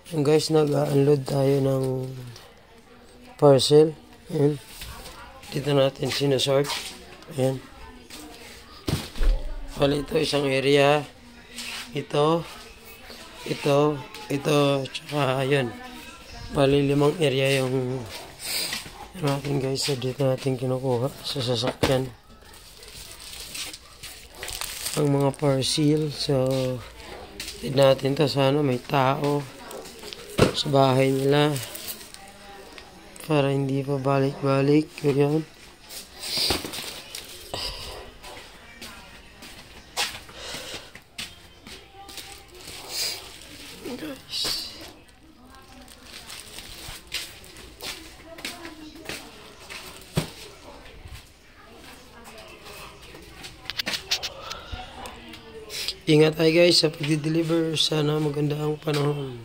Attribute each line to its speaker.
Speaker 1: Ayan guys, nag-unload tayo ng parcel. Ayan. Dito natin sinusort. Ayan. Bali ito isang area. Ito, tsaka yun. Bali 5 area yung natin guys. So dito natin kinukuha sa sasakyan ang mga parcel. So tignan natin to, sana may tao sa bahay nila para hindi pa balik-balik. Ganyan. Guys, ingat tayo guys sa pag-deliver. Sana maganda ang panahon.